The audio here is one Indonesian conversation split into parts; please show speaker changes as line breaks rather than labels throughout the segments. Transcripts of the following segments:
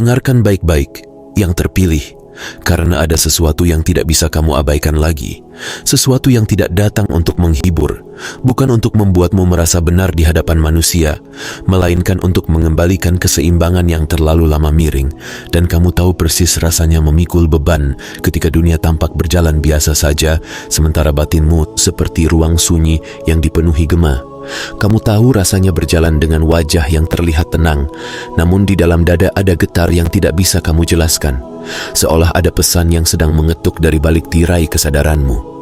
Dengarkan baik-baik, yang terpilih, karena ada sesuatu yang tidak bisa kamu abaikan lagi. Sesuatu yang tidak datang untuk menghibur, bukan untuk membuatmu merasa benar di hadapan manusia, melainkan untuk mengembalikan keseimbangan yang terlalu lama miring. Dan kamu tahu persis rasanya memikul beban ketika dunia tampak berjalan biasa saja, sementara batinmu seperti ruang sunyi yang dipenuhi gema. Kamu tahu rasanya berjalan dengan wajah yang terlihat tenang, namun di dalam dada ada getar yang tidak bisa kamu jelaskan, seolah ada pesan yang sedang mengetuk dari balik tirai kesadaranmu.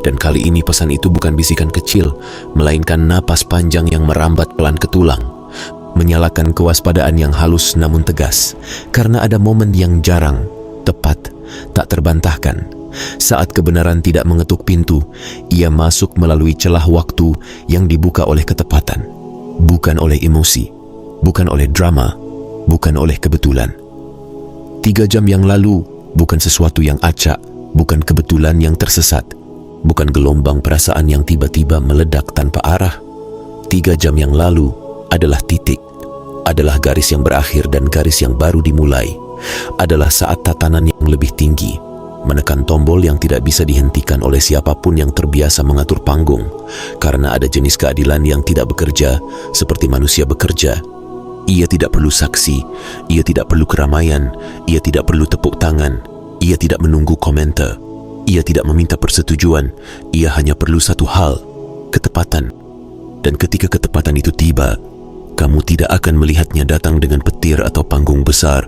Dan kali ini pesan itu bukan bisikan kecil, melainkan napas panjang yang merambat pelan ke tulang, menyalakan kewaspadaan yang halus namun tegas, karena ada momen yang jarang, tepat, tak terbantahkan. Saat kebenaran tidak mengetuk pintu, ia masuk melalui celah waktu yang dibuka oleh ketepatan, bukan oleh emosi, bukan oleh drama, bukan oleh kebetulan. 3 jam yang lalu bukan sesuatu yang acak, bukan kebetulan yang tersesat, bukan gelombang perasaan yang tiba-tiba meledak tanpa arah. 3 jam yang lalu adalah titik, adalah garis yang berakhir dan garis yang baru dimulai, adalah saat tatanan yang lebih tinggi, menekan tombol yang tidak bisa dihentikan oleh siapapun yang terbiasa mengatur panggung, karena ada jenis keadilan yang tidak bekerja seperti manusia bekerja. Ia tidak perlu saksi, ia tidak perlu keramaian, ia tidak perlu tepuk tangan, ia tidak menunggu komentar, ia tidak meminta persetujuan, ia hanya perlu satu hal, ketepatan. Dan ketika ketepatan itu tiba, kamu tidak akan melihatnya datang dengan petir atau panggung besar.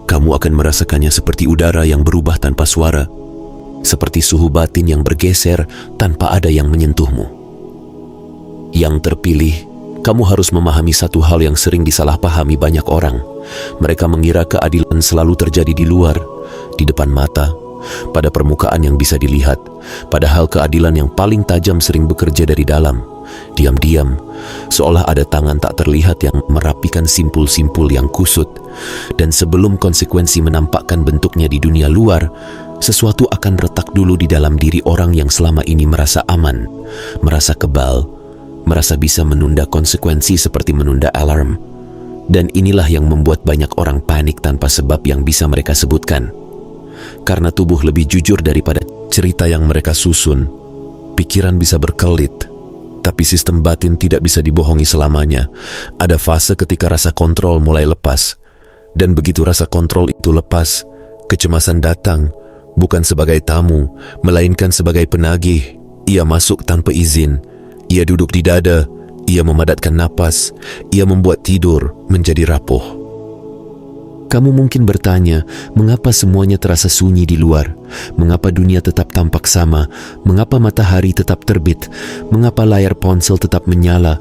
Kamu akan merasakannya seperti udara yang berubah tanpa suara, seperti suhu batin yang bergeser tanpa ada yang menyentuhmu. Yang terpilih, kamu harus memahami satu hal yang sering disalahpahami banyak orang. Mereka mengira keadilan selalu terjadi di luar, di depan mata, pada permukaan yang bisa dilihat, padahal keadilan yang paling tajam sering bekerja dari dalam, diam-diam, seolah ada tangan tak terlihat yang merapikan simpul-simpul yang kusut. Dan sebelum konsekuensi menampakkan bentuknya di dunia luar, sesuatu akan retak dulu di dalam diri orang yang selama ini merasa aman, merasa kebal, merasa bisa menunda konsekuensi seperti menunda alarm. Dan inilah yang membuat banyak orang panik tanpa sebab yang bisa mereka sebutkan. Karena tubuh lebih jujur daripada cerita yang mereka susun, pikiran bisa berkelit, tapi sistem batin tidak bisa dibohongi selamanya. Ada fase ketika rasa kontrol mulai lepas. Dan begitu rasa kontrol itu lepas, kecemasan datang, bukan sebagai tamu, melainkan sebagai penagih. Ia masuk tanpa izin, ia duduk di dada, ia memadatkan napas, ia membuat tidur menjadi rapuh. Kamu mungkin bertanya, mengapa semuanya terasa sunyi di luar? Mengapa dunia tetap tampak sama? Mengapa matahari tetap terbit? Mengapa layar ponsel tetap menyala?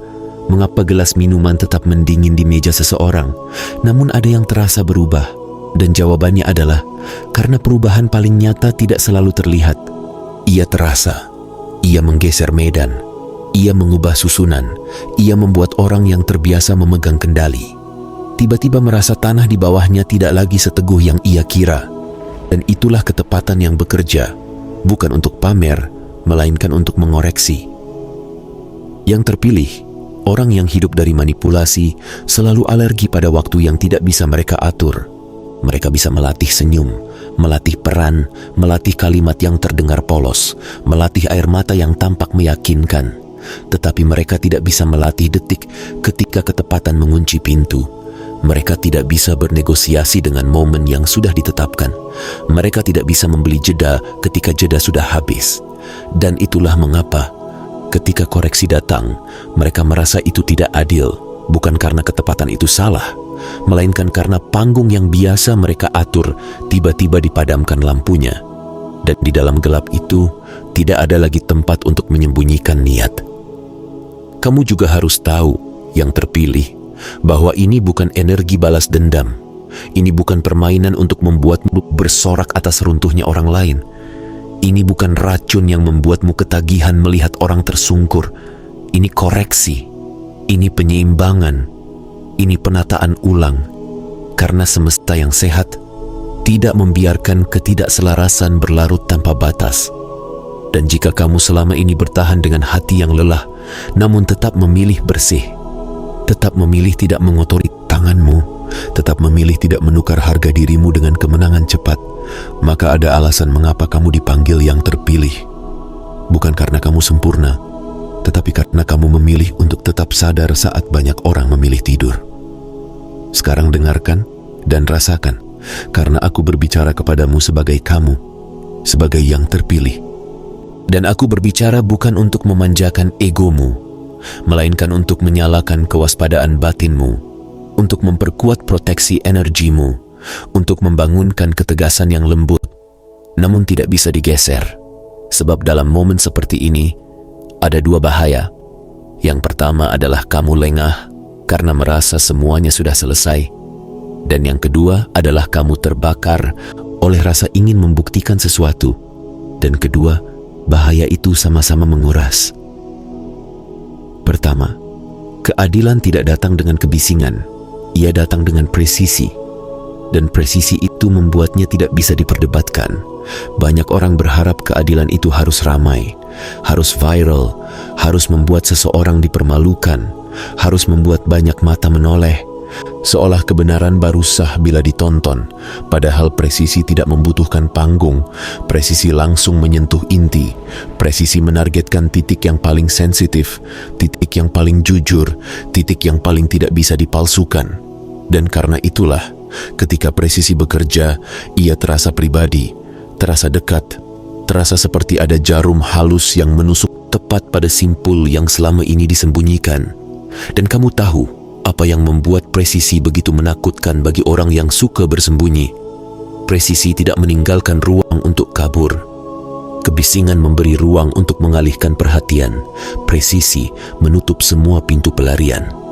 Mengapa gelas minuman tetap mendingin di meja seseorang? Namun ada yang terasa berubah. Dan jawabannya adalah, karena perubahan paling nyata tidak selalu terlihat. Ia terasa. Ia menggeser medan. Ia mengubah susunan. Ia membuat orang yang terbiasa memegang kendali tiba-tiba merasa tanah di bawahnya tidak lagi seteguh yang ia kira. Dan itulah ketepatan yang bekerja, bukan untuk pamer, melainkan untuk mengoreksi. Yang terpilih, orang yang hidup dari manipulasi, selalu alergi pada waktu yang tidak bisa mereka atur. Mereka bisa melatih senyum, melatih peran, melatih kalimat yang terdengar polos, melatih air mata yang tampak meyakinkan. Tetapi mereka tidak bisa melatih detik ketika ketepatan mengunci pintu. Mereka tidak bisa bernegosiasi dengan momen yang sudah ditetapkan. Mereka tidak bisa membeli jeda ketika jeda sudah habis. Dan itulah mengapa ketika koreksi datang, mereka merasa itu tidak adil, bukan karena ketepatan itu salah, melainkan karena panggung yang biasa mereka atur tiba-tiba dipadamkan lampunya. Dan di dalam gelap itu, tidak ada lagi tempat untuk menyembunyikan niat. Kamu juga harus tahu, yang terpilih, bahwa ini bukan energi balas dendam. Ini bukan permainan untuk membuatmu bersorak atas runtuhnya orang lain. Ini bukan racun yang membuatmu ketagihan melihat orang tersungkur. Ini koreksi. Ini penyeimbangan. Ini penataan ulang. Karena semesta yang sehat tidak membiarkan ketidakselarasan berlarut tanpa batas. Dan jika kamu selama ini bertahan dengan hati yang lelah, namun tetap memilih bersih, tetap memilih tidak mengotori tanganmu, tetap memilih tidak menukar harga dirimu dengan kemenangan cepat, maka ada alasan mengapa kamu dipanggil yang terpilih. Bukan karena kamu sempurna, tetapi karena kamu memilih untuk tetap sadar saat banyak orang memilih tidur. Sekarang dengarkan dan rasakan, karena aku berbicara kepadamu sebagai kamu, sebagai yang terpilih. Dan aku berbicara bukan untuk memanjakan egomu, melainkan untuk menyalakan kewaspadaan batinmu, untuk memperkuat proteksi energimu, untuk membangunkan ketegasan yang lembut, namun tidak bisa digeser. Sebab dalam momen seperti ini, ada dua bahaya. Yang pertama adalah kamu lengah karena merasa semuanya sudah selesai. Dan yang kedua adalah kamu terbakar oleh rasa ingin membuktikan sesuatu. Dan kedua, bahaya itu sama-sama menguras. Pertama, keadilan tidak datang dengan kebisingan. Ia datang dengan presisi. Dan presisi itu membuatnya tidak bisa diperdebatkan. Banyak orang berharap keadilan itu harus ramai, harus viral, harus membuat seseorang dipermalukan, harus membuat banyak mata menoleh, seolah kebenaran baru sah bila ditonton. Padahal presisi tidak membutuhkan panggung. Presisi langsung menyentuh inti. Presisi menargetkan titik yang paling sensitif, titik yang paling jujur, titik yang paling tidak bisa dipalsukan. Dan karena itulah, ketika presisi bekerja, ia terasa pribadi, terasa dekat, terasa seperti ada jarum halus yang menusuk tepat pada simpul yang selama ini disembunyikan. Dan kamu tahu apa yang membuat presisi begitu menakutkan bagi orang yang suka bersembunyi. Presisi tidak meninggalkan ruang untuk kabur. Kebisingan memberi ruang untuk mengalihkan perhatian. Presisi menutup semua pintu pelarian.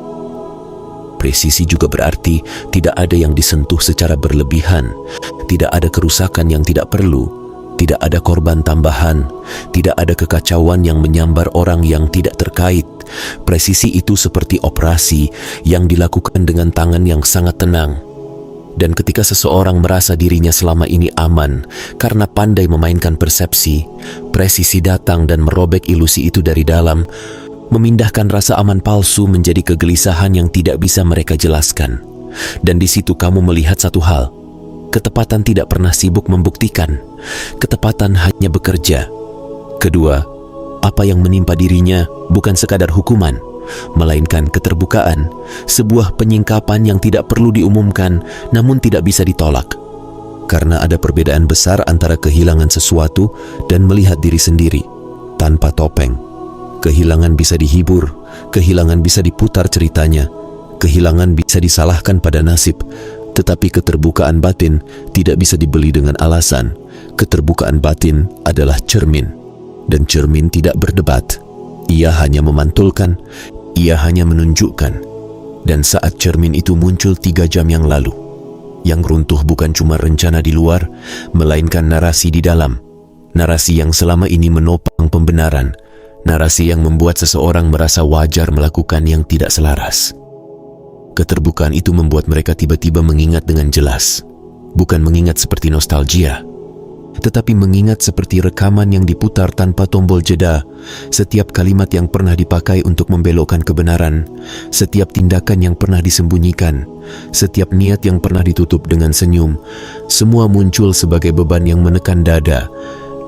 Presisi juga berarti tidak ada yang disentuh secara berlebihan, tidak ada kerusakan yang tidak perlu, tidak ada korban tambahan, tidak ada kekacauan yang menyambar orang yang tidak terkait. Presisi itu seperti operasi yang dilakukan dengan tangan yang sangat tenang. Dan ketika seseorang merasa dirinya selama ini aman karena pandai memainkan persepsi, presisi datang dan merobek ilusi itu dari dalam, memindahkan rasa aman palsu menjadi kegelisahan yang tidak bisa mereka jelaskan. Dan di situ kamu melihat satu hal. Ketepatan tidak pernah sibuk membuktikan. Ketepatan hanya bekerja. Kedua, apa yang menimpa dirinya bukan sekadar hukuman, melainkan keterbukaan, sebuah penyingkapan yang tidak perlu diumumkan namun tidak bisa ditolak. Karena ada perbedaan besar antara kehilangan sesuatu dan melihat diri sendiri tanpa topeng. Kehilangan bisa dihibur, kehilangan bisa diputar ceritanya, kehilangan bisa disalahkan pada nasib, tetapi keterbukaan batin tidak bisa dibeli dengan alasan. Keterbukaan batin adalah cermin, dan cermin tidak berdebat. Ia hanya memantulkan, ia hanya menunjukkan. Dan saat cermin itu muncul 3 jam yang lalu, yang runtuh bukan cuma rencana di luar, melainkan narasi di dalam. Narasi yang selama ini menopang pembenaran. Narasi yang membuat seseorang merasa wajar melakukan yang tidak selaras. Keterbukaan itu membuat mereka tiba-tiba mengingat dengan jelas. Bukan mengingat seperti nostalgia, tetapi mengingat seperti rekaman yang diputar tanpa tombol jeda. Setiap kalimat yang pernah dipakai untuk membelokkan kebenaran, setiap tindakan yang pernah disembunyikan, setiap niat yang pernah ditutup dengan senyum, semua muncul sebagai beban yang menekan dada.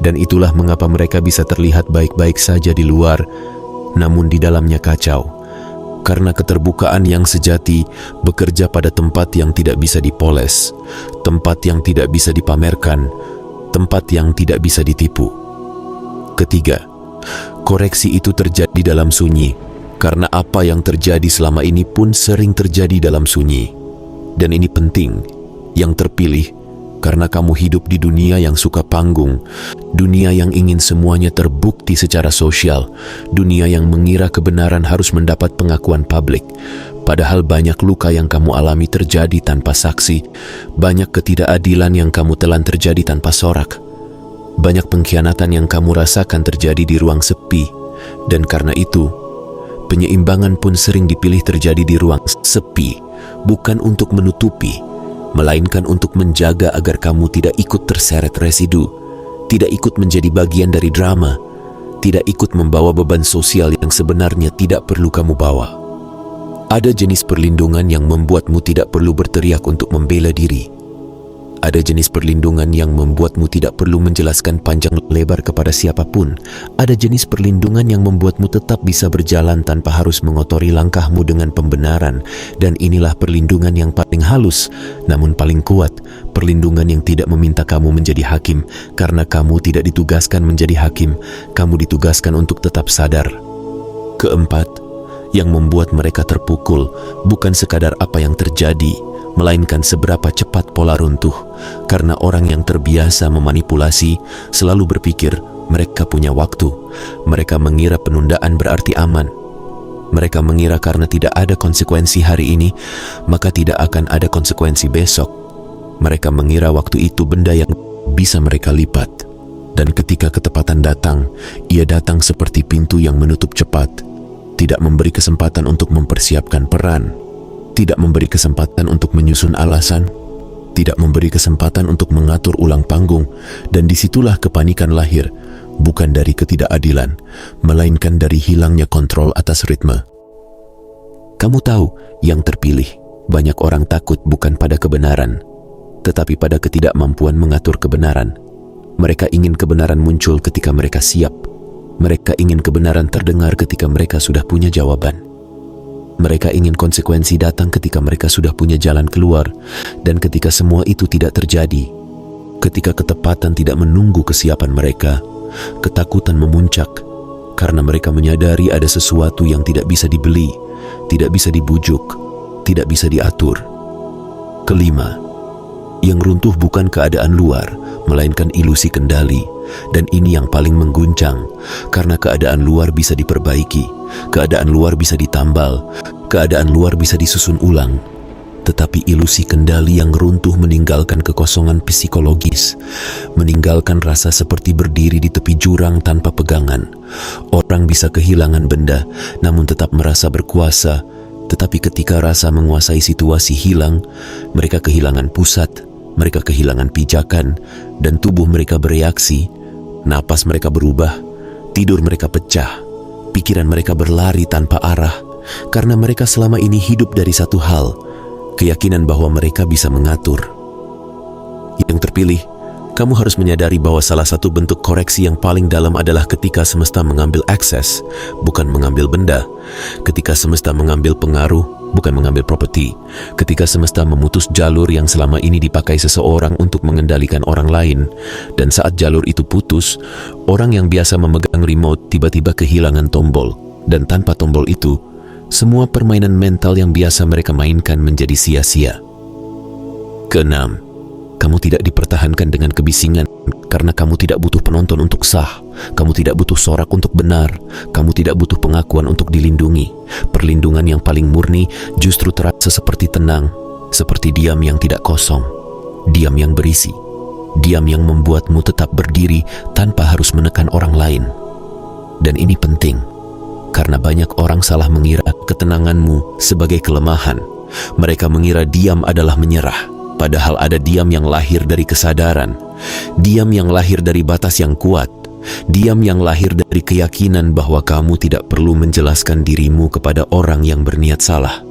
Dan itulah mengapa mereka bisa terlihat baik-baik saja di luar, namun di dalamnya kacau. Karena keterbukaan yang sejati bekerja pada tempat yang tidak bisa dipoles, tempat yang tidak bisa dipamerkan, tempat yang tidak bisa ditipu. Ketiga, koreksi itu terjadi dalam sunyi, karena apa yang terjadi selama ini pun sering terjadi dalam sunyi. Dan ini penting, yang terpilih, karena kamu hidup di dunia yang suka panggung, dunia yang ingin semuanya terbukti secara sosial, dunia yang mengira kebenaran harus mendapat pengakuan publik. Padahal banyak luka yang kamu alami terjadi tanpa saksi, banyak ketidakadilan yang kamu telan terjadi tanpa sorak, banyak pengkhianatan yang kamu rasakan terjadi di ruang sepi. Dan karena itu, penyeimbangan pun sering dipilih terjadi di ruang sepi, bukan untuk menutupi, melainkan untuk menjaga agar kamu tidak ikut terseret residu, tidak ikut menjadi bagian dari drama, tidak ikut membawa beban sosial yang sebenarnya tidak perlu kamu bawa. Ada jenis perlindungan yang membuatmu tidak perlu berteriak untuk membela diri. Ada jenis perlindungan yang membuatmu tidak perlu menjelaskan panjang lebar kepada siapapun. Ada jenis perlindungan yang membuatmu tetap bisa berjalan tanpa harus mengotori langkahmu dengan pembenaran. Dan inilah perlindungan yang paling halus, namun paling kuat. Perlindungan yang tidak meminta kamu menjadi hakim, karena kamu tidak ditugaskan menjadi hakim. Kamu ditugaskan untuk tetap sadar. Keempat, yang membuat mereka terpukul bukan sekadar apa yang terjadi, melainkan seberapa cepat pola runtuh. Karena orang yang terbiasa memanipulasi selalu berpikir mereka punya waktu. Mereka mengira penundaan berarti aman. Mereka mengira karena tidak ada konsekuensi hari ini, maka tidak akan ada konsekuensi besok. Mereka mengira waktu itu benda yang bisa mereka lipat. Dan ketika ketepatan datang, ia datang seperti pintu yang menutup cepat. Tidak memberi kesempatan untuk mempersiapkan peran, tidak memberi kesempatan untuk menyusun alasan, tidak memberi kesempatan untuk mengatur ulang panggung, dan disitulah kepanikan lahir, bukan dari ketidakadilan, melainkan dari hilangnya kontrol atas ritme. Kamu tahu, yang terpilih, banyak orang takut bukan pada kebenaran, tetapi pada ketidakmampuan mengatur kebenaran. Mereka ingin kebenaran muncul ketika mereka siap. Mereka ingin kebenaran terdengar ketika mereka sudah punya jawaban. Mereka ingin konsekuensi datang ketika mereka sudah punya jalan keluar. Dan ketika semua itu tidak terjadi, ketika ketepatan tidak menunggu kesiapan mereka, ketakutan memuncak karena mereka menyadari ada sesuatu yang tidak bisa dibeli, tidak bisa dibujuk, tidak bisa diatur. Kelima, yang runtuh bukan keadaan luar, melainkan ilusi kendali. Dan ini yang paling mengguncang, karena keadaan luar bisa diperbaiki, keadaan luar bisa ditambal, keadaan luar bisa disusun ulang. Tetapi ilusi kendali yang runtuh meninggalkan kekosongan psikologis, meninggalkan rasa seperti berdiri di tepi jurang tanpa pegangan. Orang bisa kehilangan benda, namun tetap merasa berkuasa. Tetapi ketika rasa menguasai situasi hilang, mereka kehilangan pusat, mereka kehilangan pijakan, dan tubuh mereka bereaksi. Napas mereka berubah, tidur mereka pecah, pikiran mereka berlari tanpa arah, karena mereka selama ini hidup dari satu hal, keyakinan bahwa mereka bisa mengatur. Yang terpilih, kamu harus menyadari bahwa salah satu bentuk koreksi yang paling dalam adalah ketika semesta mengambil akses, bukan mengambil benda. Ketika semesta mengambil pengaruh, bukan mengambil properti. Ketika semesta memutus jalur yang selama ini dipakai seseorang untuk mengendalikan orang lain. Dan saat jalur itu putus, orang yang biasa memegang remote tiba-tiba kehilangan tombol. Dan tanpa tombol itu, semua permainan mental yang biasa mereka mainkan menjadi sia-sia. Keenam, kamu tidak dipertahankan dengan kebisingan karena kamu tidak butuh penonton untuk sah. Kamu tidak butuh sorak untuk benar. Kamu tidak butuh pengakuan untuk dilindungi. Perlindungan yang paling murni justru terasa seperti tenang, seperti diam yang tidak kosong, diam yang berisi, diam yang membuatmu tetap berdiri tanpa harus menekan orang lain. Dan ini penting, karena banyak orang salah mengira ketenanganmu sebagai kelemahan. Mereka mengira diam adalah menyerah. Padahal ada diam yang lahir dari kesadaran, diam yang lahir dari batas yang kuat, diam yang lahir dari keyakinan bahwa kamu tidak perlu menjelaskan dirimu kepada orang yang berniat salah.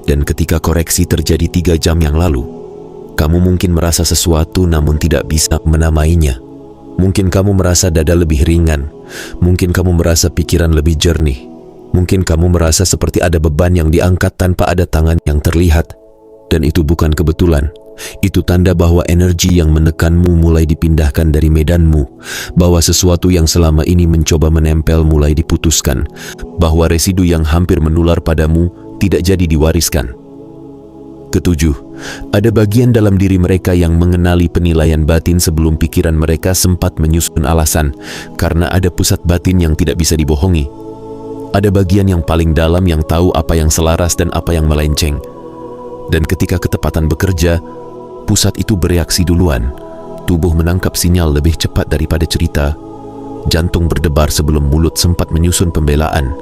Dan ketika koreksi terjadi 3 jam yang lalu, kamu mungkin merasa sesuatu namun tidak bisa menamainya. Mungkin kamu merasa dada lebih ringan, mungkin kamu merasa pikiran lebih jernih, mungkin kamu merasa seperti ada beban yang diangkat tanpa ada tangan yang terlihat. Dan itu bukan kebetulan. Itu tanda bahwa energi yang menekanmu mulai dipindahkan dari medanmu, bahwa sesuatu yang selama ini mencoba menempel mulai diputuskan, bahwa residu yang hampir menular padamu tidak jadi diwariskan. Ketujuh, ada bagian dalam diri mereka yang mengenali penilaian batin sebelum pikiran mereka sempat menyusun alasan, karena ada pusat batin yang tidak bisa dibohongi. Ada bagian yang paling dalam yang tahu apa yang selaras dan apa yang melenceng. Dan ketika ketepatan bekerja, pusat itu bereaksi duluan. Tubuh menangkap sinyal lebih cepat daripada cerita. Jantung berdebar sebelum mulut sempat menyusun pembelaan.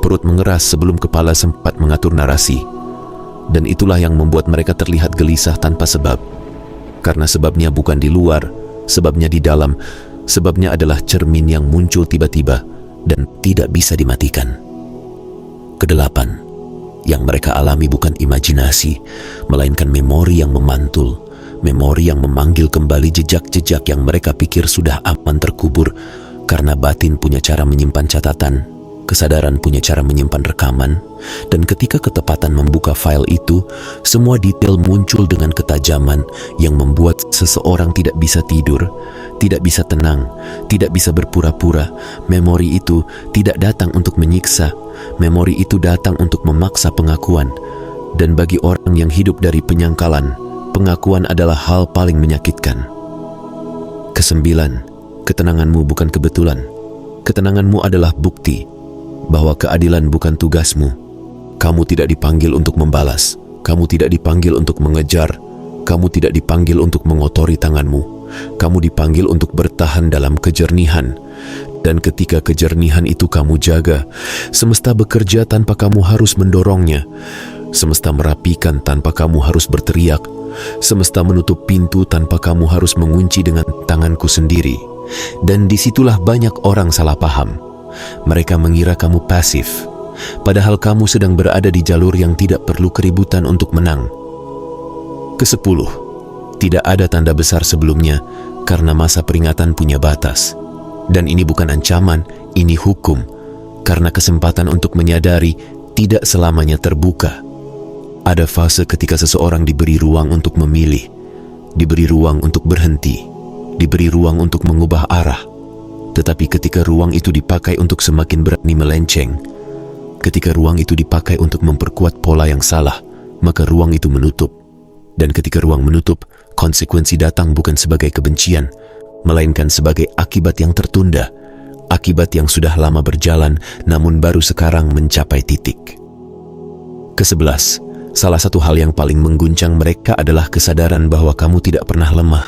Perut mengeras sebelum kepala sempat mengatur narasi. Dan itulah yang membuat mereka terlihat gelisah tanpa sebab. Karena sebabnya bukan di luar, sebabnya di dalam. Sebabnya adalah cermin yang muncul tiba-tiba dan tidak bisa dimatikan. Kedelapan, Yang mereka alami bukan imajinasi, melainkan memori yang memantul, memori yang memanggil kembali jejak-jejak yang mereka pikir sudah aman terkubur, karena batin punya cara menyimpan catatan, kesadaran punya cara menyimpan rekaman, dan ketika ketepatan membuka file itu, semua detail muncul dengan ketajaman yang membuat seseorang tidak bisa tidur, tidak bisa tenang, tidak bisa berpura-pura. Memori itu tidak datang untuk menyiksa, memori itu datang untuk memaksa pengakuan. Dan bagi orang yang hidup dari penyangkalan, pengakuan adalah hal paling menyakitkan. Kesembilan, ketenanganmu bukan kebetulan. Ketenanganmu adalah bukti bahwa keadilan bukan tugasmu. Kamu tidak dipanggil untuk membalas, kamu tidak dipanggil untuk mengejar, kamu tidak dipanggil untuk mengotori tanganmu. Kamu dipanggil untuk bertahan dalam kejernihan. Dan ketika kejernihan itu kamu jaga, semesta bekerja tanpa kamu harus mendorongnya. Semesta merapikan tanpa kamu harus berteriak. Semesta menutup pintu tanpa kamu harus mengunci dengan tanganku sendiri. Dan disitulah banyak orang salah paham. Mereka mengira kamu pasif, padahal kamu sedang berada di jalur yang tidak perlu keributan untuk menang. Kesepuluh, tidak ada tanda besar sebelumnya karena masa peringatan punya batas. Dan ini bukan ancaman, ini hukum, karena kesempatan untuk menyadari tidak selamanya terbuka. Ada fase ketika seseorang diberi ruang untuk memilih, diberi ruang untuk berhenti, diberi ruang untuk mengubah arah. Tetapi ketika ruang itu dipakai untuk semakin berani melenceng, ketika ruang itu dipakai untuk memperkuat pola yang salah, maka ruang itu menutup. Dan ketika ruang menutup, konsekuensi datang bukan sebagai kebencian, melainkan sebagai akibat yang tertunda, akibat yang sudah lama berjalan namun baru sekarang mencapai titik. Kesebelas, salah satu hal yang paling mengguncang mereka adalah kesadaran bahwa kamu tidak pernah lemah.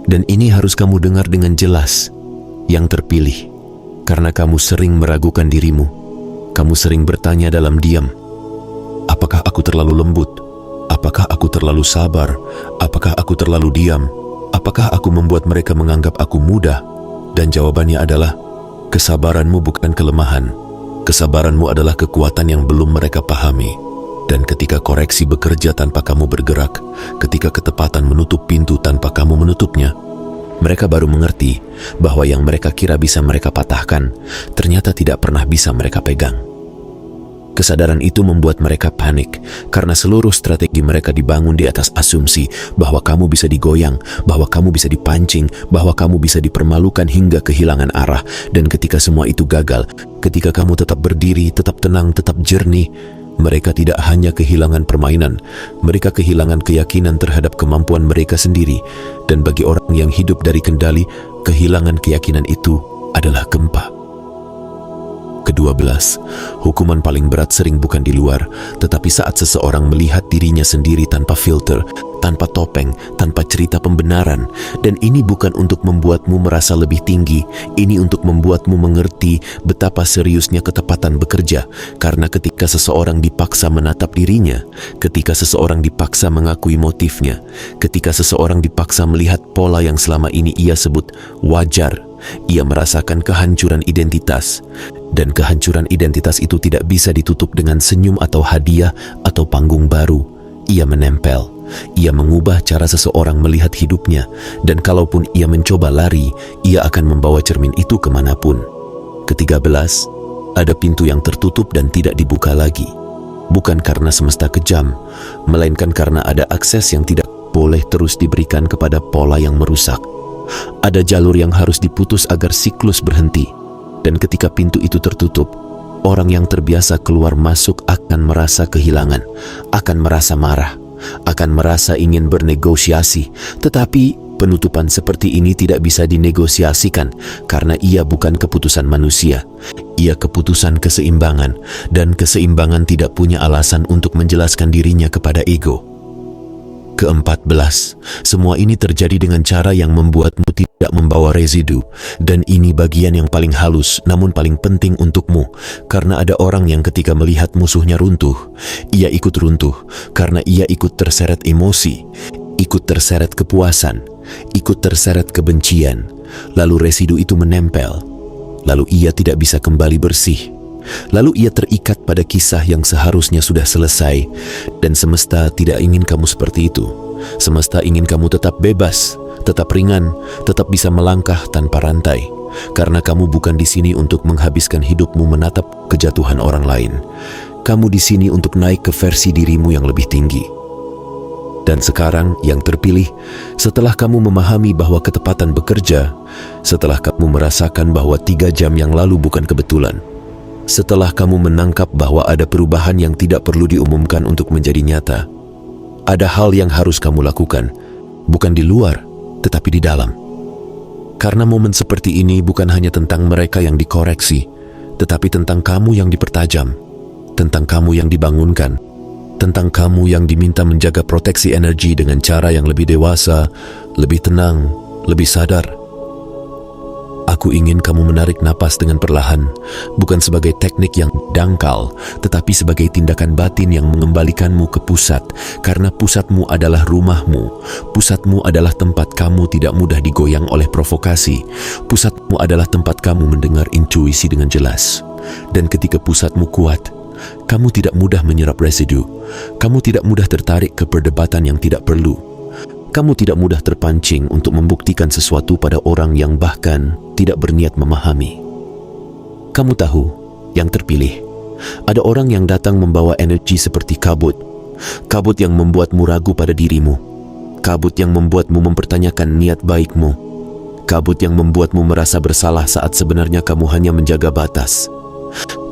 Dan ini harus kamu dengar dengan jelas. Yang terpilih, karena kamu sering meragukan dirimu. Kamu sering bertanya dalam diam, apakah aku terlalu lembut? Apakah aku terlalu sabar? Apakah aku terlalu diam? Apakah aku membuat mereka menganggap aku mudah? Dan jawabannya adalah, kesabaranmu bukan kelemahan. Kesabaranmu adalah kekuatan yang belum mereka pahami. Dan ketika koreksi bekerja tanpa kamu bergerak, ketika ketepatan menutup pintu tanpa kamu menutupnya, mereka baru mengerti bahwa yang mereka kira bisa mereka patahkan, ternyata tidak pernah bisa mereka pegang. Kesadaran itu membuat mereka panik, karena seluruh strategi mereka dibangun di atas asumsi bahwa kamu bisa digoyang, bahwa kamu bisa dipancing, bahwa kamu bisa dipermalukan hingga kehilangan arah. Dan ketika semua itu gagal, ketika kamu tetap berdiri, tetap tenang, tetap jernih, mereka tidak hanya kehilangan permainan, mereka kehilangan keyakinan terhadap kemampuan mereka sendiri. Dan bagi orang yang hidup dari kendali, kehilangan keyakinan itu adalah gempa. Ke-12, hukuman paling berat sering bukan di luar, tetapi saat seseorang melihat dirinya sendiri tanpa filter, tanpa topeng, tanpa cerita pembenaran. Dan ini bukan untuk membuatmu merasa lebih tinggi, ini untuk membuatmu mengerti betapa seriusnya ketepatan bekerja. Karena ketika seseorang dipaksa menatap dirinya, ketika seseorang dipaksa mengakui motifnya, ketika seseorang dipaksa melihat pola yang selama ini ia sebut wajar, ia merasakan kehancuran identitas. Dan kehancuran identitas itu tidak bisa ditutup dengan senyum atau hadiah atau panggung baru. Ia menempel. Ia mengubah cara seseorang melihat hidupnya. Dan kalaupun ia mencoba lari, ia akan membawa cermin itu kemanapun. Ke-13, ada pintu yang tertutup dan tidak dibuka lagi. Bukan karena semesta kejam, melainkan karena ada akses yang tidak boleh terus diberikan kepada pola yang merusak. Ada jalur yang harus diputus agar siklus berhenti. Dan ketika pintu itu tertutup, orang yang terbiasa keluar masuk akan merasa kehilangan, akan merasa marah, akan merasa ingin bernegosiasi. Tetapi penutupan seperti ini tidak bisa dinegosiasikan karena ia bukan keputusan manusia. Ia keputusan keseimbangan, dan keseimbangan tidak punya alasan untuk menjelaskan dirinya kepada ego. Ke-14, semua ini terjadi dengan cara yang membuatmu tidak membawa residu. Dan ini bagian yang paling halus namun paling penting untukmu. Karena ada orang yang ketika melihat musuhnya runtuh, ia ikut runtuh karena ia ikut terseret emosi, ikut terseret kepuasan, ikut terseret kebencian. Lalu residu itu menempel. Lalu ia tidak bisa kembali bersih. Lalu ia terikat pada kisah yang seharusnya sudah selesai, dan semesta tidak ingin kamu seperti itu. Semesta ingin kamu tetap bebas, tetap ringan, tetap bisa melangkah tanpa rantai. Karena kamu bukan di sini untuk menghabiskan hidupmu menatap kejatuhan orang lain. Kamu di sini untuk naik ke versi dirimu yang lebih tinggi. Dan sekarang yang terpilih, setelah kamu memahami bahwa ketepatan bekerja, setelah kamu merasakan bahwa 3 jam yang lalu bukan kebetulan, setelah kamu menangkap bahwa ada perubahan yang tidak perlu diumumkan untuk menjadi nyata, ada hal yang harus kamu lakukan, bukan di luar, tetapi di dalam. Karena momen seperti ini bukan hanya tentang mereka yang dikoreksi, tetapi tentang kamu yang dipertajam, tentang kamu yang dibangunkan, tentang kamu yang diminta menjaga proteksi energi dengan cara yang lebih dewasa, lebih tenang, lebih sadar. Aku ingin kamu menarik napas dengan perlahan, bukan sebagai teknik yang dangkal, tetapi sebagai tindakan batin yang mengembalikanmu ke pusat, karena pusatmu adalah rumahmu. Pusatmu adalah tempat kamu tidak mudah digoyang oleh provokasi. Pusatmu adalah tempat kamu mendengar intuisi dengan jelas. Dan ketika pusatmu kuat, kamu tidak mudah menyerap residu. Kamu tidak mudah tertarik ke perdebatan yang tidak perlu. Kamu tidak mudah terpancing untuk membuktikan sesuatu pada orang yang bahkan tidak berniat memahami. Kamu tahu, yang terpilih, ada orang yang datang membawa energi seperti kabut. Kabut yang membuatmu ragu pada dirimu. Kabut yang membuatmu mempertanyakan niat baikmu. Kabut yang membuatmu merasa bersalah saat sebenarnya kamu hanya menjaga batas.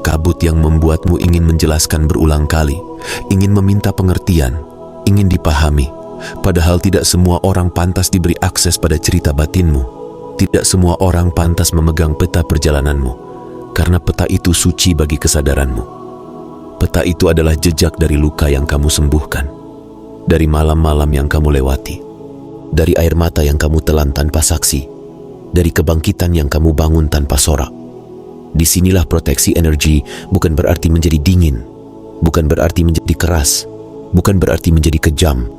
Kabut yang membuatmu ingin menjelaskan berulang kali, ingin meminta pengertian, ingin dipahami. Padahal tidak semua orang pantas diberi akses pada cerita batinmu. Tidak semua orang pantas memegang peta perjalananmu, karena peta itu suci bagi kesadaranmu. Peta itu adalah jejak dari luka yang kamu sembuhkan, dari malam-malam yang kamu lewati, dari air mata yang kamu telan tanpa saksi, dari kebangkitan yang kamu bangun tanpa sorak. Disinilah proteksi energi bukan berarti menjadi dingin, bukan berarti menjadi keras, bukan berarti menjadi kejam.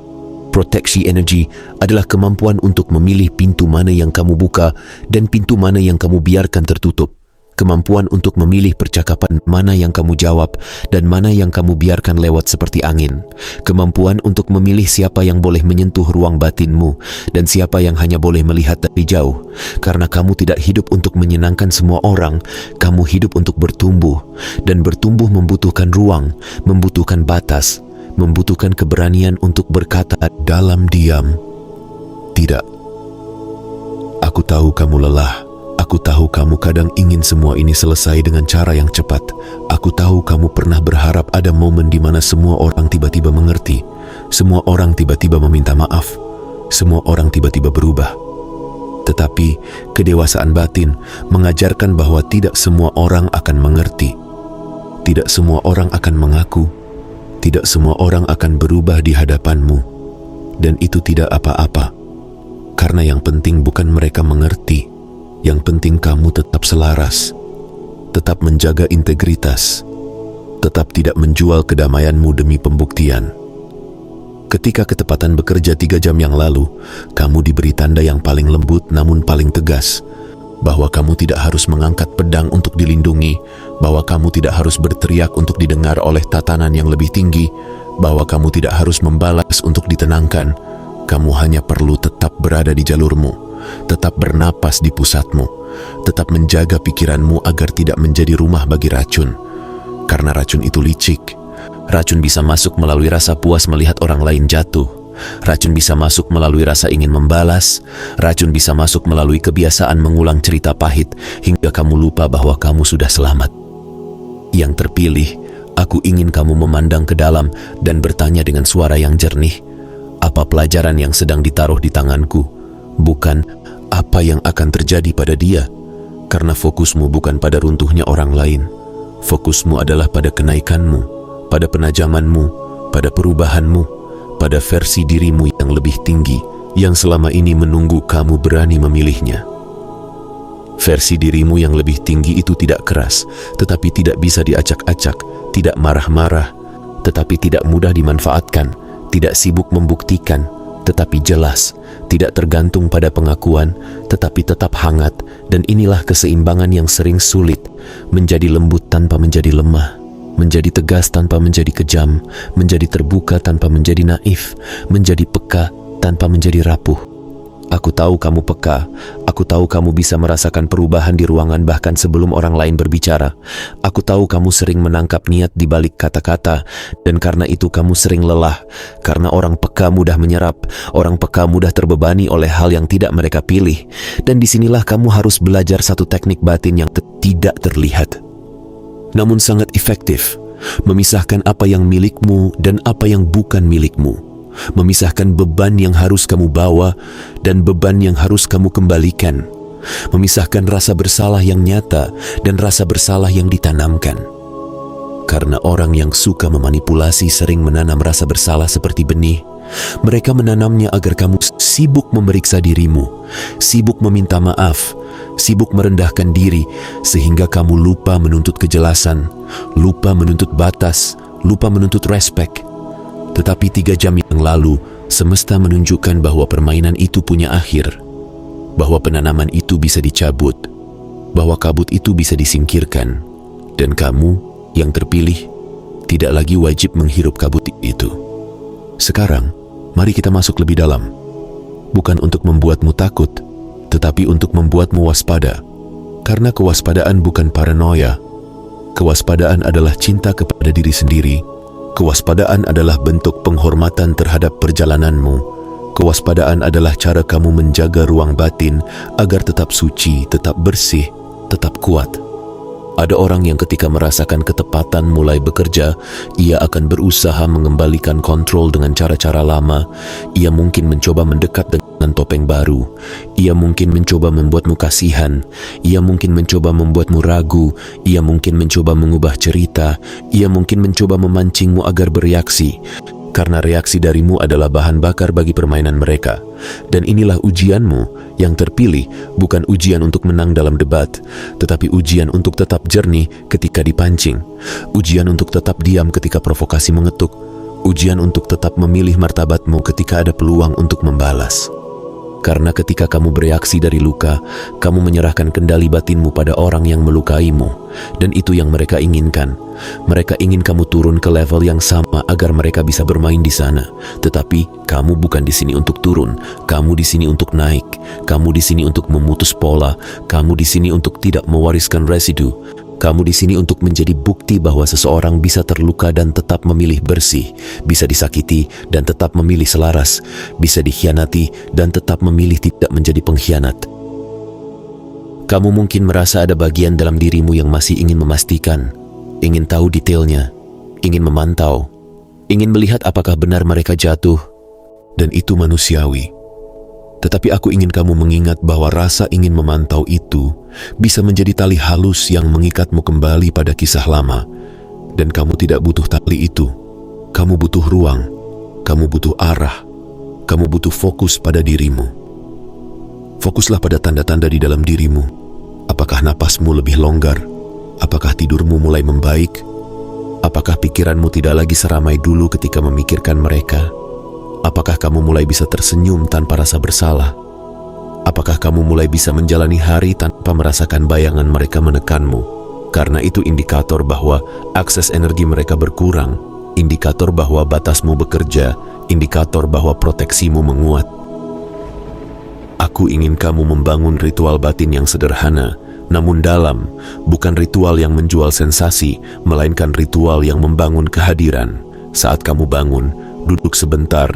Proteksi energi adalah kemampuan untuk memilih pintu mana yang kamu buka dan pintu mana yang kamu biarkan tertutup. Kemampuan untuk memilih percakapan mana yang kamu jawab dan mana yang kamu biarkan lewat seperti angin. Kemampuan untuk memilih siapa yang boleh menyentuh ruang batinmu dan siapa yang hanya boleh melihat dari jauh. Karena kamu tidak hidup untuk menyenangkan semua orang, kamu hidup untuk bertumbuh. Dan bertumbuh membutuhkan ruang, membutuhkan batas, membutuhkan keberanian untuk berkata dalam diam, "Tidak. Aku tahu kamu lelah. Aku tahu kamu kadang ingin semua ini selesai dengan cara yang cepat. Aku tahu kamu pernah berharap ada momen di mana semua orang tiba-tiba mengerti. Semua orang tiba-tiba meminta maaf. Semua orang tiba-tiba berubah. Tetapi kedewasaan batin mengajarkan bahwa tidak semua orang akan mengerti. Tidak semua orang akan mengaku. Tidak semua orang akan berubah di hadapanmu. Dan itu tidak apa-apa. Karena yang penting bukan mereka mengerti. Yang penting kamu tetap selaras, tetap menjaga integritas, tetap tidak menjual kedamaianmu demi pembuktian. Ketika ketepatan bekerja 3 jam yang lalu, kamu diberi tanda yang paling lembut namun paling tegas, bahwa kamu tidak harus mengangkat pedang untuk dilindungi, bahwa kamu tidak harus berteriak untuk didengar oleh tatanan yang lebih tinggi, bahwa kamu tidak harus membalas untuk ditenangkan. Kamu hanya perlu tetap berada di jalurmu, tetap bernapas di pusatmu, tetap menjaga pikiranmu agar tidak menjadi rumah bagi racun. Karena racun itu licik. Racun bisa masuk melalui rasa puas melihat orang lain jatuh. Racun bisa masuk melalui rasa ingin membalas. Racun bisa masuk melalui kebiasaan mengulang cerita pahit hingga kamu lupa bahwa kamu sudah selamat. Yang terpilih, aku ingin kamu memandang ke dalam dan bertanya dengan suara yang jernih, apa pelajaran yang sedang ditaruh di tanganku? Bukan apa yang akan terjadi pada dia, karena fokusmu bukan pada runtuhnya orang lain. Fokusmu adalah pada kenaikanmu, pada penajamanmu, pada perubahanmu, pada versi dirimu yang lebih tinggi, yang selama ini menunggu kamu berani memilihnya. Versi dirimu yang lebih tinggi itu tidak keras, tetapi tidak bisa diacak-acak, tidak marah-marah, tetapi tidak mudah dimanfaatkan, tidak sibuk membuktikan, tetapi jelas, tidak tergantung pada pengakuan, tetapi tetap hangat, dan inilah keseimbangan yang sering sulit, menjadi lembut tanpa menjadi lemah, menjadi tegas tanpa menjadi kejam, menjadi terbuka tanpa menjadi naif, menjadi peka tanpa menjadi rapuh. Aku tahu kamu peka, aku tahu kamu bisa merasakan perubahan di ruangan bahkan sebelum orang lain berbicara. Aku tahu kamu sering menangkap niat di balik kata-kata, dan karena itu kamu sering lelah. Karena orang peka mudah menyerap, orang peka mudah terbebani oleh hal yang tidak mereka pilih. Dan disinilah kamu harus belajar satu teknik batin yang tidak terlihat, namun sangat efektif, memisahkan apa yang milikmu dan apa yang bukan milikmu. Memisahkan beban yang harus kamu bawa dan beban yang harus kamu kembalikan. Memisahkan rasa bersalah yang nyata dan rasa bersalah yang ditanamkan. Karena orang yang suka memanipulasi sering menanam rasa bersalah seperti benih. Mereka menanamnya agar kamu sibuk memeriksa dirimu, sibuk meminta maaf, sibuk merendahkan diri, sehingga kamu lupa menuntut kejelasan, lupa menuntut batas, lupa menuntut respek. Tetapi 3 jam yang lalu, semesta menunjukkan bahwa permainan itu punya akhir, bahwa penanaman itu bisa dicabut, bahwa kabut itu bisa disingkirkan, dan kamu yang terpilih tidak lagi wajib menghirup kabut itu. Sekarang, mari kita masuk lebih dalam, bukan untuk membuatmu takut, tetapi untuk membuatmu waspada, karena kewaspadaan bukan paranoia. Kewaspadaan adalah cinta kepada diri sendiri. Kewaspadaan adalah bentuk penghormatan terhadap perjalananmu. Kewaspadaan adalah cara kamu menjaga ruang batin agar tetap suci, tetap bersih, tetap kuat. Ada orang yang ketika merasakan ketepatan mulai bekerja, ia akan berusaha mengembalikan kontrol dengan cara-cara lama. Ia mungkin mencoba mendekat dengan topeng baru. Ia mungkin mencoba membuatmu kasihan. Ia mungkin mencoba membuatmu ragu. Ia mungkin mencoba mengubah cerita. Ia mungkin mencoba memancingmu agar bereaksi. Karena reaksi darimu adalah bahan bakar bagi permainan mereka. Dan inilah ujianmu yang terpilih, bukan ujian untuk menang dalam debat, tetapi ujian untuk tetap jernih ketika dipancing, ujian untuk tetap diam ketika provokasi mengetuk, ujian untuk tetap memilih martabatmu ketika ada peluang untuk membalas. Karena ketika kamu bereaksi dari luka, kamu menyerahkan kendali batinmu pada orang yang melukaimu, dan itu yang mereka inginkan. Mereka ingin kamu turun ke level yang sama agar mereka bisa bermain di sana. Tetapi kamu bukan di sini untuk turun, kamu di sini untuk naik. Kamu di sini untuk memutus pola, kamu di sini untuk tidak mewariskan residu. Kamu di sini untuk menjadi bukti bahwa seseorang bisa terluka dan tetap memilih bersih, bisa disakiti dan tetap memilih selaras, bisa dikhianati dan tetap memilih tidak menjadi pengkhianat. Kamu mungkin merasa ada bagian dalam dirimu yang masih ingin memastikan, ingin tahu detailnya, ingin memantau, ingin melihat apakah benar mereka jatuh, dan itu manusiawi. Tetapi aku ingin kamu mengingat bahwa rasa ingin memantau itu bisa menjadi tali halus yang mengikatmu kembali pada kisah lama. Dan kamu tidak butuh tali itu. Kamu butuh ruang, kamu butuh arah, kamu butuh fokus pada dirimu. Fokuslah pada tanda-tanda di dalam dirimu. Apakah napasmu lebih longgar? Apakah tidurmu mulai membaik? Apakah pikiranmu tidak lagi seramai dulu ketika memikirkan mereka? Apakah kamu mulai bisa tersenyum tanpa rasa bersalah? Apakah kamu mulai bisa menjalani hari tanpa merasakan bayangan mereka menekanmu? Karena itu indikator bahwa akses energi mereka berkurang, indikator bahwa batasmu bekerja, indikator bahwa proteksimu menguat. Aku ingin kamu membangun ritual batin yang sederhana, namun dalam, bukan ritual yang menjual sensasi, melainkan ritual yang membangun kehadiran. Saat kamu bangun, duduk sebentar,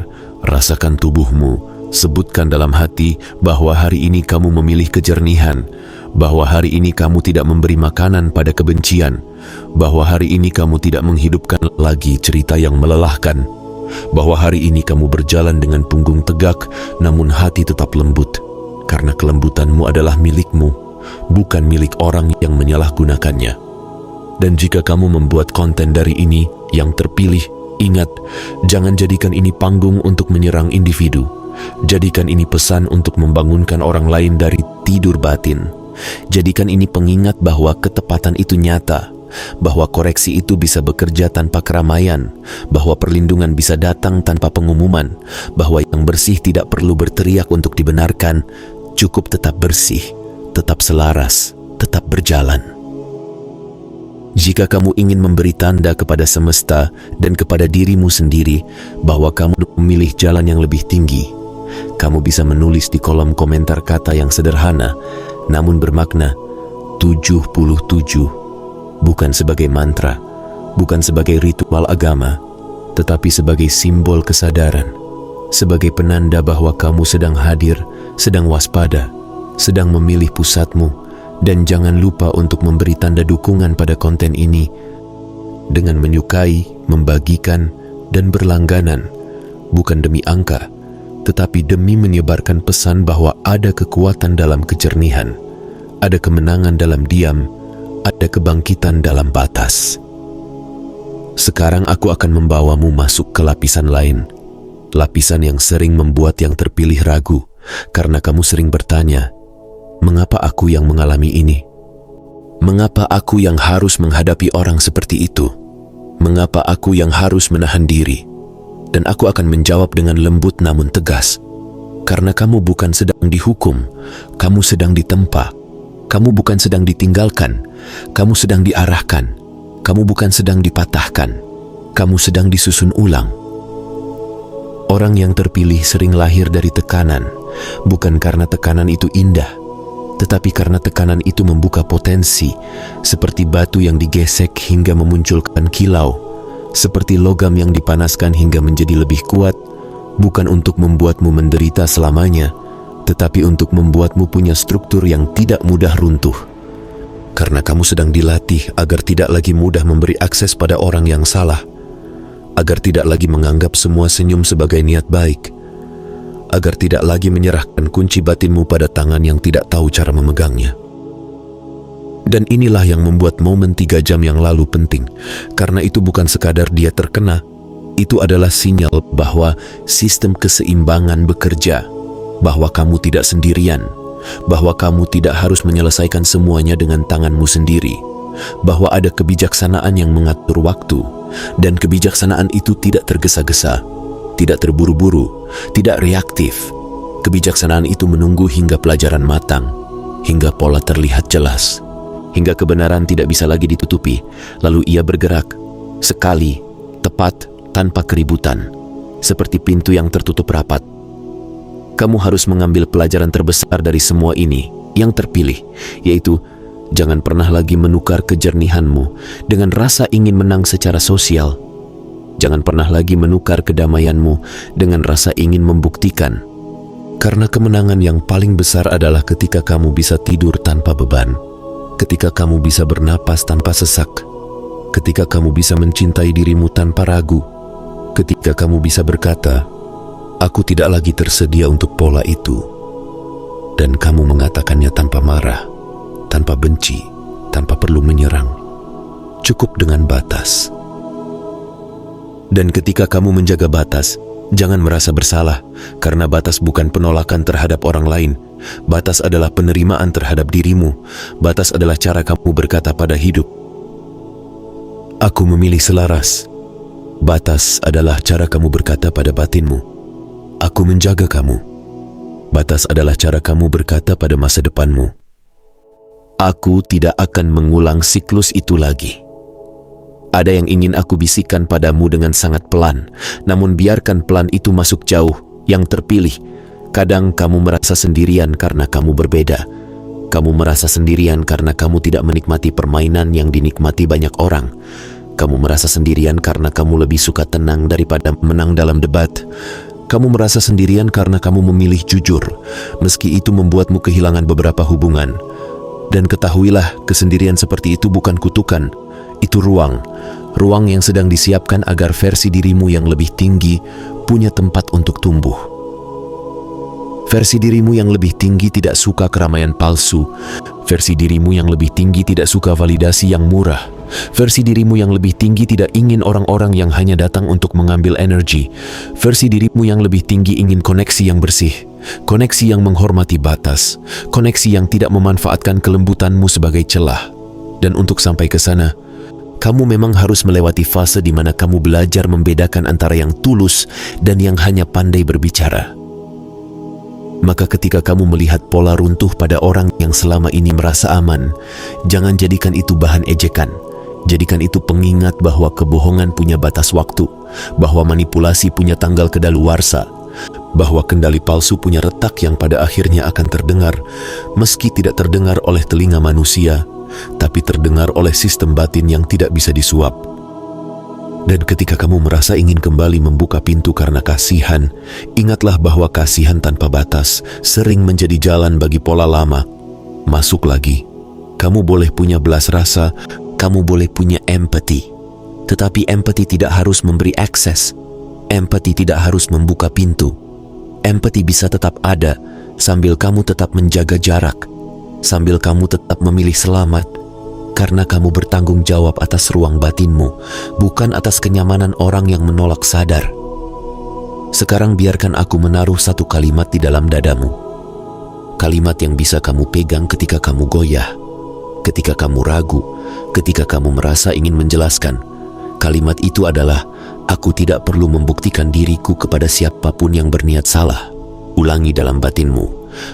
rasakan tubuhmu, sebutkan dalam hati bahwa hari ini kamu memilih kejernihan, bahwa hari ini kamu tidak memberi makanan pada kebencian, bahwa hari ini kamu tidak menghidupkan lagi cerita yang melelahkan, bahwa hari ini kamu berjalan dengan punggung tegak namun hati tetap lembut, karena kelembutanmu adalah milikmu, bukan milik orang yang menyalahgunakannya. Dan jika kamu membuat konten dari ini yang terpilih, ingat, jangan jadikan ini panggung untuk menyerang individu. Jadikan ini pesan untuk membangunkan orang lain dari tidur batin. Jadikan ini pengingat bahwa ketepatan itu nyata, bahwa koreksi itu bisa bekerja tanpa keramaian, bahwa perlindungan bisa datang tanpa pengumuman, bahwa yang bersih tidak perlu berteriak untuk dibenarkan, cukup tetap bersih, tetap selaras, tetap berjalan. Jika kamu ingin memberi tanda kepada semesta dan kepada dirimu sendiri bahwa kamu memilih jalan yang lebih tinggi, kamu bisa menulis di kolom komentar kata yang sederhana namun bermakna 77, bukan sebagai mantra, bukan sebagai ritual agama, tetapi sebagai simbol kesadaran, sebagai penanda bahwa kamu sedang hadir, sedang waspada, sedang memilih pusatmu. Dan jangan lupa untuk memberi tanda dukungan pada konten ini dengan menyukai, membagikan, dan berlangganan, bukan demi angka, tetapi demi menyebarkan pesan bahwa ada kekuatan dalam kejernihan, ada kemenangan dalam diam, ada kebangkitan dalam batas. Sekarang aku akan membawamu masuk ke lapisan lain, lapisan yang sering membuat yang terpilih ragu, karena kamu sering bertanya, mengapa aku yang mengalami ini? Mengapa aku yang harus menghadapi orang seperti itu? Mengapa aku yang harus menahan diri? Dan aku akan menjawab dengan lembut namun tegas. Karena kamu bukan sedang dihukum, kamu sedang ditempa. Kamu bukan sedang ditinggalkan, kamu sedang diarahkan. Kamu bukan sedang dipatahkan, kamu sedang disusun ulang. Orang yang terpilih sering lahir dari tekanan, bukan karena tekanan itu indah, tetapi karena tekanan itu membuka potensi, seperti batu yang digesek hingga memunculkan kilau, seperti logam yang dipanaskan hingga menjadi lebih kuat, bukan untuk membuatmu menderita selamanya, tetapi untuk membuatmu punya struktur yang tidak mudah runtuh. Karena kamu sedang dilatih agar tidak lagi mudah memberi akses pada orang yang salah, agar tidak lagi menganggap semua senyum sebagai niat baik, agar tidak lagi menyerahkan kunci batinmu pada tangan yang tidak tahu cara memegangnya. Dan inilah yang membuat momen 3 jam yang lalu penting, karena itu bukan sekadar dia terkena, itu adalah sinyal bahwa sistem keseimbangan bekerja, bahwa kamu tidak sendirian, bahwa kamu tidak harus menyelesaikan semuanya dengan tanganmu sendiri, bahwa ada kebijaksanaan yang mengatur waktu, dan kebijaksanaan itu tidak tergesa-gesa, tidak terburu-buru, tidak reaktif. Kebijaksanaan itu menunggu hingga pelajaran matang, hingga pola terlihat jelas, hingga kebenaran tidak bisa lagi ditutupi. Lalu ia bergerak, sekali, tepat, tanpa keributan, seperti pintu yang tertutup rapat. Kamu harus mengambil pelajaran terbesar dari semua ini, yang terpilih, yaitu jangan pernah lagi menukar kejernihanmu dengan rasa ingin menang secara sosial. Jangan pernah lagi menukar kedamaianmu dengan rasa ingin membuktikan. Karena kemenangan yang paling besar adalah ketika kamu bisa tidur tanpa beban, ketika kamu bisa bernapas tanpa sesak, ketika kamu bisa mencintai dirimu tanpa ragu, ketika kamu bisa berkata, aku tidak lagi tersedia untuk pola itu. Dan kamu mengatakannya tanpa marah, tanpa benci, tanpa perlu menyerang. Cukup dengan batas. Dan ketika kamu menjaga batas, jangan merasa bersalah, karena batas bukan penolakan terhadap orang lain. Batas adalah penerimaan terhadap dirimu. Batas adalah cara kamu berkata pada hidup, aku memilih selaras. Batas adalah cara kamu berkata pada batinmu, aku menjaga kamu. Batas adalah cara kamu berkata pada masa depanmu, aku tidak akan mengulang siklus itu lagi. Ada yang ingin aku bisikan padamu dengan sangat pelan, namun biarkan pelan itu masuk jauh. Yang terpilih, kadang kamu merasa sendirian karena kamu berbeda. Kamu merasa sendirian karena kamu tidak menikmati permainan yang dinikmati banyak orang. Kamu merasa sendirian karena kamu lebih suka tenang daripada menang dalam debat. Kamu merasa sendirian karena kamu memilih jujur, meski itu membuatmu kehilangan beberapa hubungan. Dan ketahuilah, kesendirian seperti itu bukan kutukan. Itu ruang yang sedang disiapkan agar versi dirimu yang lebih tinggi punya tempat untuk tumbuh. Versi dirimu yang lebih tinggi tidak suka keramaian palsu. Versi dirimu yang lebih tinggi tidak suka validasi yang murah. Versi dirimu yang lebih tinggi tidak ingin orang-orang yang hanya datang untuk mengambil energi. Versi dirimu yang lebih tinggi ingin koneksi yang bersih, koneksi yang menghormati batas, koneksi yang tidak memanfaatkan kelembutanmu sebagai celah. Dan untuk sampai ke sana, Kamu memang harus melewati fase di mana kamu belajar membedakan antara yang tulus dan yang hanya pandai berbicara. Maka ketika kamu melihat pola runtuh pada orang yang selama ini merasa aman, jangan jadikan itu bahan ejekan. Jadikan itu pengingat bahwa kebohongan punya batas waktu, bahwa manipulasi punya tanggal kedaluarsa, bahwa kendali palsu punya retak yang pada akhirnya akan terdengar, meski tidak terdengar oleh telinga manusia, tapi terdengar oleh sistem batin yang tidak bisa disuap. Dan ketika kamu merasa ingin kembali membuka pintu karena kasihan, ingatlah bahwa kasihan tanpa batas sering menjadi jalan bagi pola lama. Masuk lagi. Kamu boleh punya belas rasa, kamu boleh punya empati. Tetapi empati tidak harus memberi akses. Empati tidak harus membuka pintu. Empati bisa tetap ada sambil kamu tetap menjaga jarak, sambil kamu tetap memilih selamat, karena kamu bertanggung jawab atas ruang batinmu, bukan atas kenyamanan orang yang menolak sadar. Sekarang biarkan aku menaruh satu kalimat di dalam dadamu. Kalimat yang bisa kamu pegang ketika kamu goyah, ketika kamu ragu, ketika kamu merasa ingin menjelaskan. Kalimat itu adalah, aku tidak perlu membuktikan diriku kepada siapapun yang berniat salah. Ulangi dalam batinmu,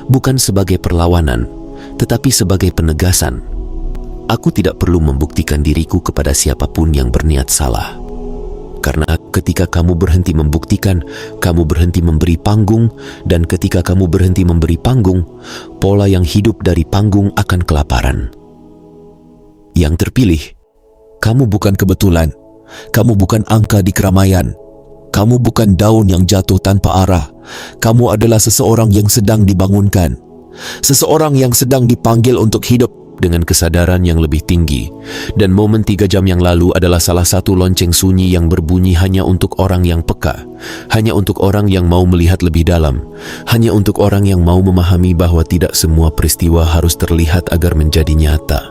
bukan sebagai perlawanan, tetapi sebagai penegasan. Aku tidak perlu membuktikan diriku kepada siapapun yang berniat salah. Karena ketika kamu berhenti membuktikan, kamu berhenti memberi panggung, dan ketika kamu berhenti memberi panggung, pola yang hidup dari panggung akan kelaparan. Yang terpilih, kamu bukan kebetulan. Kamu bukan angka di keramaian. Kamu bukan daun yang jatuh tanpa arah. Kamu adalah seseorang yang sedang dibangunkan. Seseorang yang sedang dipanggil untuk hidup dengan kesadaran yang lebih tinggi. Dan momen 3 jam yang lalu adalah salah satu lonceng sunyi yang berbunyi hanya untuk orang yang peka. Hanya untuk orang yang mau melihat lebih dalam. Hanya untuk orang yang mau memahami bahwa tidak semua peristiwa harus terlihat agar menjadi nyata.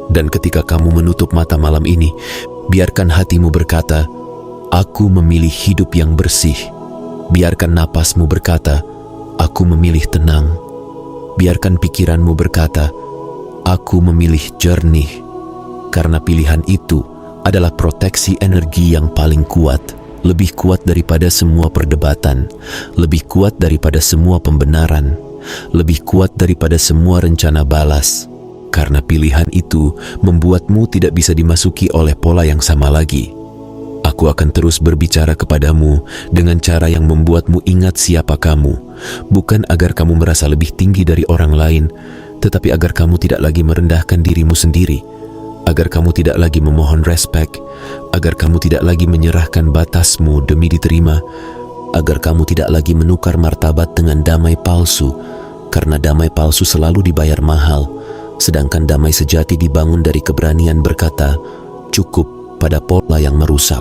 Dan ketika kamu menutup mata malam ini, biarkan hatimu berkata, aku memilih hidup yang bersih. Biarkan napasmu berkata, aku memilih tenang. Biarkan pikiranmu berkata, aku memilih jernih. Karena pilihan itu adalah proteksi energi yang paling kuat. Lebih kuat daripada semua perdebatan. Lebih kuat daripada semua pembenaran. Lebih kuat daripada semua rencana balas. Karena pilihan itu membuatmu tidak bisa dimasuki oleh pola yang sama lagi. Aku akan terus berbicara kepadamu dengan cara yang membuatmu ingat siapa kamu. Bukan agar kamu merasa lebih tinggi dari orang lain, tetapi agar kamu tidak lagi merendahkan dirimu sendiri. Agar kamu tidak lagi memohon respek. Agar kamu tidak lagi menyerahkan batasmu demi diterima. Agar kamu tidak lagi menukar martabat dengan damai palsu. Karena damai palsu selalu dibayar mahal. Sedangkan damai sejati dibangun dari keberanian berkata, cukup pada pola yang merusak.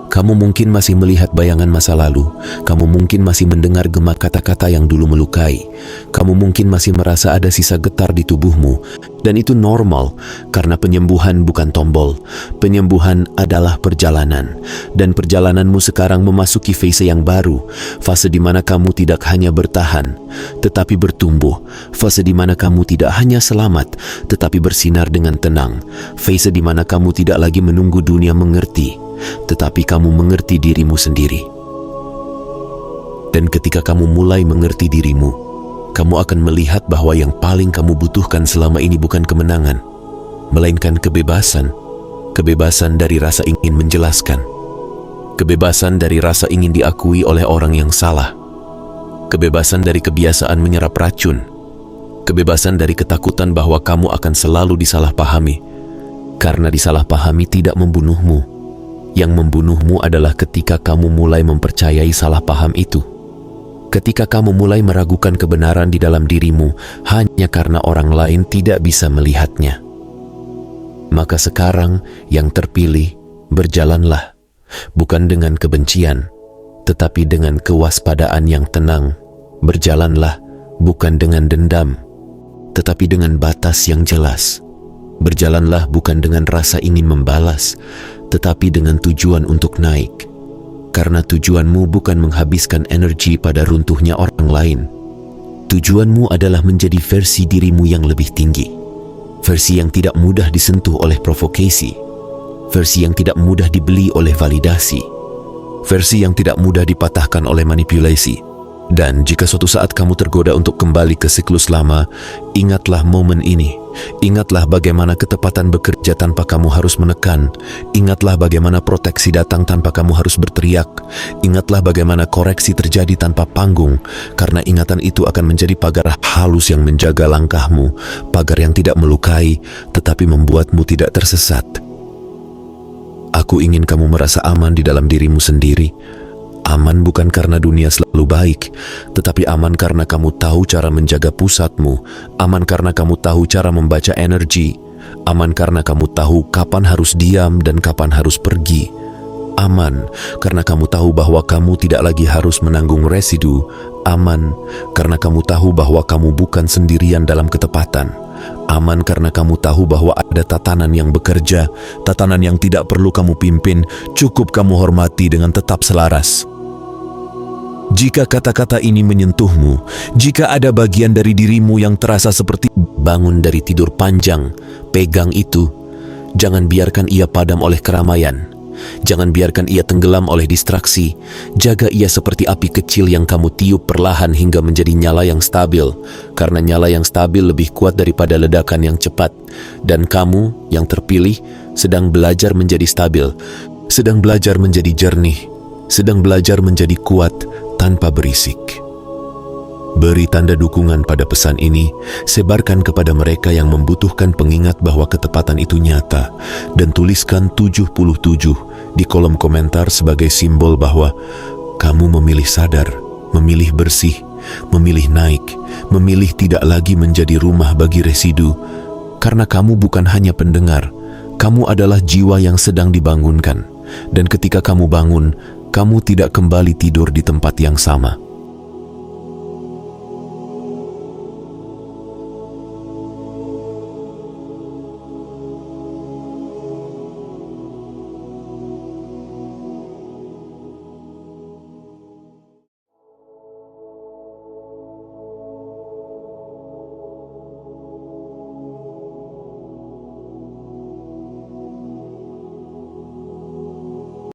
Kamu mungkin masih melihat bayangan masa lalu. Kamu mungkin masih mendengar gema kata-kata yang dulu melukai. Kamu mungkin masih merasa ada sisa getar di tubuhmu. Dan itu normal, karena penyembuhan bukan tombol. Penyembuhan adalah perjalanan. Dan perjalananmu sekarang memasuki fase yang baru. Fase di mana kamu tidak hanya bertahan, tetapi bertumbuh. Fase di mana kamu tidak hanya selamat, tetapi bersinar dengan tenang. Fase di mana kamu tidak lagi menunggu dunia mengerti, tetapi kamu mengerti dirimu sendiri. Dan ketika kamu mulai mengerti dirimu, kamu akan melihat bahwa yang paling kamu butuhkan selama ini bukan kemenangan, melainkan kebebasan. Kebebasan dari rasa ingin menjelaskan. Kebebasan dari rasa ingin diakui oleh orang yang salah. Kebebasan dari kebiasaan menyerap racun. Kebebasan dari ketakutan bahwa kamu akan selalu disalahpahami. Karena disalahpahami tidak membunuhmu. Yang membunuhmu adalah ketika kamu mulai mempercayai salah paham itu. Ketika kamu mulai meragukan kebenaran di dalam dirimu hanya karena orang lain tidak bisa melihatnya. Maka sekarang yang terpilih, berjalanlah, bukan dengan kebencian, tetapi dengan kewaspadaan yang tenang. Berjalanlah, bukan dengan dendam, tetapi dengan batas yang jelas. Berjalanlah bukan dengan rasa ingin membalas, tetapi dengan tujuan untuk naik. Karena tujuanmu bukan menghabiskan energi pada runtuhnya orang lain. Tujuanmu adalah menjadi versi dirimu yang lebih tinggi. Versi yang tidak mudah disentuh oleh provokasi. versi yang tidak mudah dibeli oleh validasi, versi yang tidak mudah dipatahkan oleh manipulasi. Dan jika suatu saat kamu tergoda untuk kembali ke siklus lama, ingatlah momen ini. Ingatlah bagaimana ketepatan bekerja tanpa kamu harus menekan. Ingatlah bagaimana proteksi datang tanpa kamu harus berteriak. Ingatlah bagaimana koreksi terjadi tanpa panggung, karena ingatan itu akan menjadi pagar halus yang menjaga langkahmu, pagar yang tidak melukai, tetapi membuatmu tidak tersesat. Aku ingin kamu merasa aman di dalam dirimu sendiri. Aman bukan karena dunia selalu baik, tetapi aman karena kamu tahu cara menjaga pusatmu. Aman karena kamu tahu cara membaca energi. Aman karena kamu tahu kapan harus diam dan kapan harus pergi. Aman karena kamu tahu bahwa kamu tidak lagi harus menanggung residu. Aman karena kamu tahu bahwa kamu bukan sendirian dalam ketepatan. Aman karena kamu tahu bahwa ada tatanan yang bekerja, tatanan yang tidak perlu kamu pimpin, cukup kamu hormati dengan tetap selaras. Jika kata-kata ini menyentuhmu, jika ada bagian dari dirimu yang terasa seperti bangun dari tidur panjang, pegang itu. Jangan biarkan ia padam oleh keramaian. Jangan biarkan ia tenggelam oleh distraksi. Jaga ia seperti api kecil yang kamu tiup perlahan hingga menjadi nyala yang stabil. Karena nyala yang stabil lebih kuat daripada ledakan yang cepat. Dan kamu yang terpilih sedang belajar menjadi stabil, sedang belajar menjadi jernih, sedang belajar menjadi kuat tanpa berisik. Beri tanda dukungan pada pesan ini, sebarkan kepada mereka yang membutuhkan pengingat bahwa ketepatan itu nyata, dan tuliskan 77 di kolom komentar sebagai simbol bahwa kamu memilih sadar, memilih bersih, memilih naik, memilih tidak lagi menjadi rumah bagi residu, karena kamu bukan hanya pendengar, kamu adalah jiwa yang sedang dibangunkan, dan ketika kamu bangun, kamu tidak kembali tidur di tempat yang sama.